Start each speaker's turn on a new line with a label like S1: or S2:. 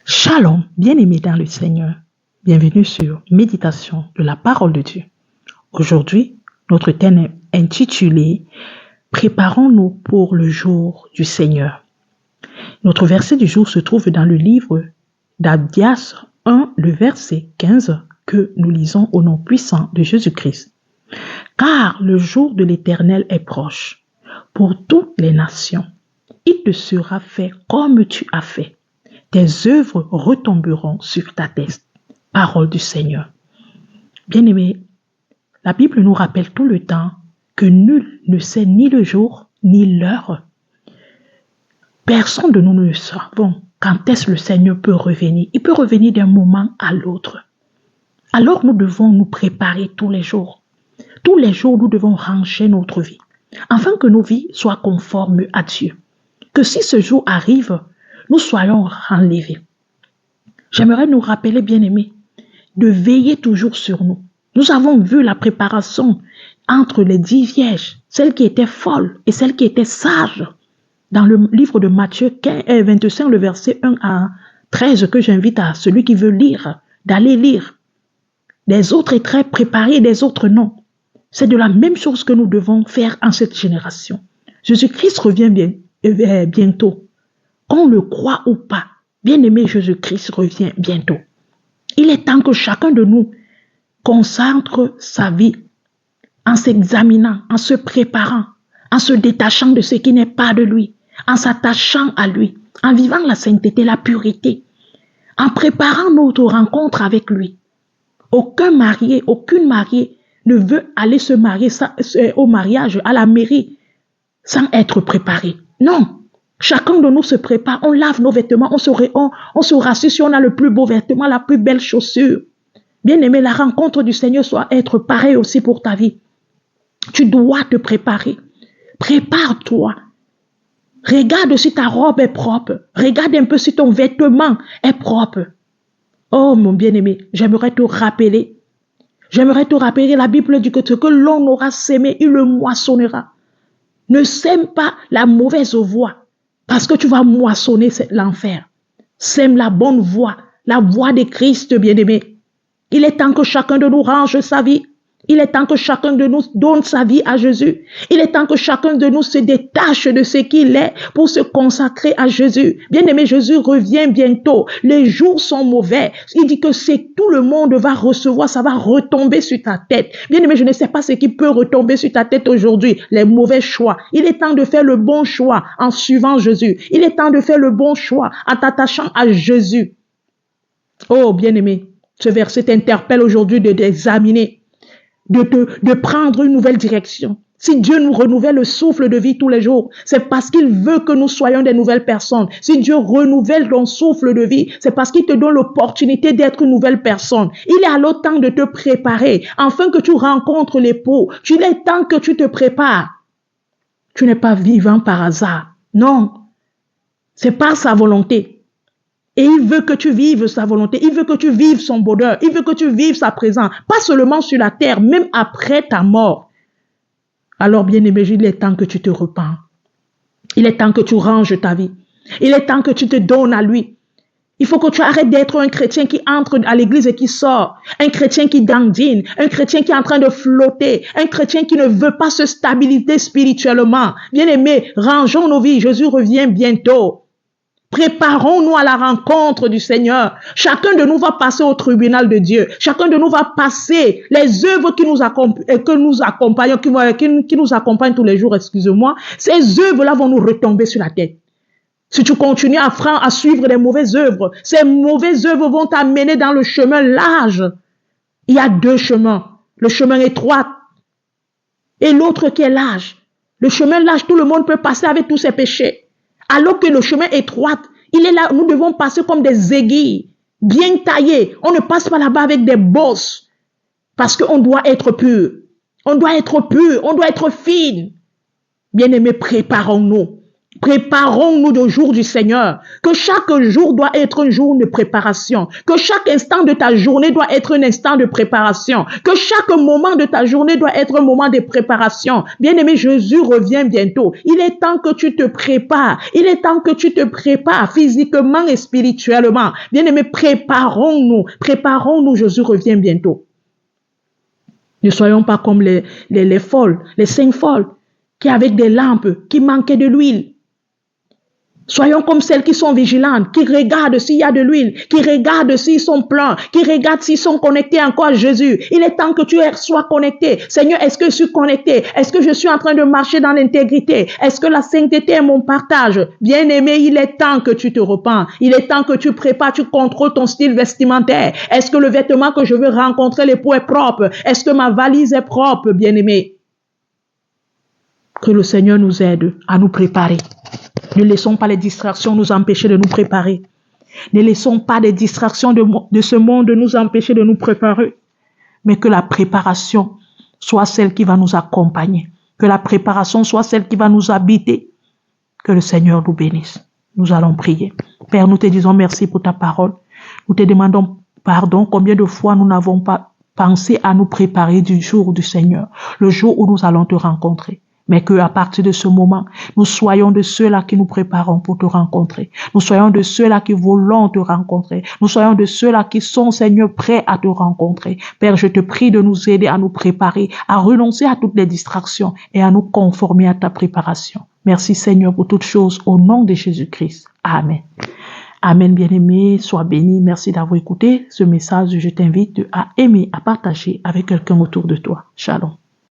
S1: Shalom, bien-aimés dans le Seigneur. Bienvenue sur Méditation de la parole de Dieu. Aujourd'hui, notre thème est intitulé « Préparons-nous pour le jour du Seigneur ». Notre verset du jour se trouve dans le livre d'Abdias 1, le verset 15, que nous lisons au nom puissant de Jésus-Christ. « Car le jour de l'Éternel est proche pour toutes les nations. Il te sera fait comme tu as fait. Tes œuvres retomberont sur ta tête. » Parole du Seigneur. Bien-aimés, la Bible nous rappelle tout le temps que nul ne sait ni le jour ni l'heure. Personne de nous ne savons quand est-ce que le Seigneur peut revenir. Il peut revenir d'un moment à l'autre. Alors nous devons nous préparer tous les jours. Tous les jours, nous devons ranger notre vie, afin que nos vies soient conformes à Dieu. Que si ce jour arrive, nous soyons enlevés. J'aimerais nous rappeler, bien-aimés, de veiller toujours sur nous. Nous avons vu la préparation entre les 10 vierges, celles qui étaient folles et celles qui étaient sages. Dans le livre de Matthieu 25, le verset 1 à 13, que j'invite à celui qui veut lire, d'aller lire. Les autres étaient très préparés, les autres non. C'est de la même chose que nous devons faire en cette génération. Jésus-Christ revient bientôt. Qu'on le croit ou pas, bien-aimé, Jésus-Christ revient bientôt. Il est temps que chacun de nous concentre sa vie en s'examinant, en se préparant, en se détachant de ce qui n'est pas de lui, en s'attachant à lui, en vivant la sainteté, la pureté, en préparant notre rencontre avec lui. Aucun marié, aucune mariée ne veut aller se marier au mariage, à la mairie, sans être préparé. Non. Chacun de nous se prépare, on lave nos vêtements, on se rassure si on a le plus beau vêtement, la plus belle chaussure. Bien-aimé, la rencontre du Seigneur doit être pareille aussi pour ta vie. Tu dois te préparer. Prépare-toi. Regarde si ta robe est propre. Regarde un peu si ton vêtement est propre. Oh mon bien-aimé, j'aimerais te rappeler. La Bible dit que ce que l'on aura sémé, il le moissonnera. Ne sème pas la mauvaise voie. Parce que tu vas moissonner l'enfer. Sème la bonne voie, la voie de Christ, bien-aimé. Il est temps que chacun de nous range sa vie. Il est temps que chacun de nous donne sa vie à Jésus. Il est temps que chacun de nous se détache de ce qu'il est pour se consacrer à Jésus. Bien-aimé, Jésus revient bientôt. Les jours sont mauvais. Il dit que tout le monde va recevoir, ça va retomber sur ta tête. Bien-aimé, je ne sais pas ce qui peut retomber sur ta tête aujourd'hui. Les mauvais choix. Il est temps de faire le bon choix en suivant Jésus. Il est temps de faire le bon choix en t'attachant à Jésus. Oh, bien-aimé, ce verset t'interpelle aujourd'hui d'examiner. De prendre une nouvelle direction. Si Dieu nous renouvelle le souffle de vie tous les jours, c'est parce qu'il veut que nous soyons des nouvelles personnes. Si Dieu renouvelle ton souffle de vie, c'est parce qu'il te donne l'opportunité d'être une nouvelle personne. Il est alors temps de te préparer, afin que tu rencontres l'époux. Il est temps que tu te prépares. Tu n'es pas vivant par hasard. Non, c'est par sa volonté. Et il veut que tu vives sa volonté. Il veut que tu vives son bonheur. Il veut que tu vives sa présence. Pas seulement sur la terre, même après ta mort. Alors, bien-aimé, il est temps que tu te repens. Il est temps que tu ranges ta vie. Il est temps que tu te donnes à lui. Il faut que tu arrêtes d'être un chrétien qui entre à l'église et qui sort. Un chrétien qui dandine. Un chrétien qui est en train de flotter. Un chrétien qui ne veut pas se stabiliser spirituellement. Bien-aimé, rangeons nos vies. Jésus revient bientôt. Préparons-nous à la rencontre du Seigneur. Chacun de nous va passer au tribunal de Dieu. Chacun de nous va passer les œuvres qui nous accompagnent tous les jours, excusez-moi. Ces œuvres-là vont nous retomber sur la tête. Si tu continues à suivre les mauvaises œuvres, ces mauvaises œuvres vont t'amener dans le chemin large. Il y a 2 chemins. Le chemin étroit et l'autre qui est large. Le chemin large, tout le monde peut passer avec tous ses péchés. Alors que le chemin étroit, il est là, nous devons passer comme des aiguilles, bien taillées. On ne passe pas là-bas avec des bosses. Parce qu'on doit être pur. On doit être pur, on doit être fine. Bien-aimés, préparons-nous. Préparons-nous au jour du Seigneur. Que chaque jour doit être un jour de préparation. Que chaque instant de ta journée doit être un instant de préparation. Que chaque moment de ta journée doit être un moment de préparation. Bien-aimé, Jésus revient bientôt. Il est temps que tu te prépares. Il est temps que tu te prépares physiquement et spirituellement. Bien-aimé, préparons-nous. Préparons-nous, Jésus revient bientôt. Ne soyons pas comme les folles, les 5 folles, qui avec des lampes, qui manquaient de l'huile. Soyons comme celles qui sont vigilantes, qui regardent s'il y a de l'huile, qui regardent s'ils sont pleins, qui regardent s'ils sont connectés encore à Jésus. Il est temps que tu sois connecté. Seigneur, est-ce que je suis connecté? Est-ce que je suis en train de marcher dans l'intégrité? Est-ce que la sainteté est mon partage? Bien-aimé, il est temps que tu te repens. Il est temps que tu prépares, tu contrôles ton style vestimentaire. Est-ce que le vêtement que je veux rencontrer l'époux est propre? Est-ce que ma valise est propre, bien-aimé? Que le Seigneur nous aide à nous préparer. Ne laissons pas les distractions nous empêcher de nous préparer. Ne laissons pas les distractions de ce monde nous empêcher de nous préparer. Mais que la préparation soit celle qui va nous accompagner. Que la préparation soit celle qui va nous habiter. Que le Seigneur nous bénisse. Nous allons prier. Père, nous te disons merci pour ta parole. Nous te demandons pardon combien de fois nous n'avons pas pensé à nous préparer du jour du Seigneur, le jour où nous allons te rencontrer. Mais qu'à partir de ce moment, nous soyons de ceux-là qui nous préparons pour te rencontrer. Nous soyons de ceux-là qui voulons te rencontrer. Nous soyons de ceux-là qui sont, Seigneur, prêts à te rencontrer. Père, je te prie de nous aider à nous préparer, à renoncer à toutes les distractions et à nous conformer à ta préparation. Merci, Seigneur, pour toutes choses, au nom de Jésus-Christ. Amen. Amen, bien-aimé, sois béni. Merci d'avoir écouté ce message. Je t'invite à aimer, à partager avec quelqu'un autour de toi. Shalom.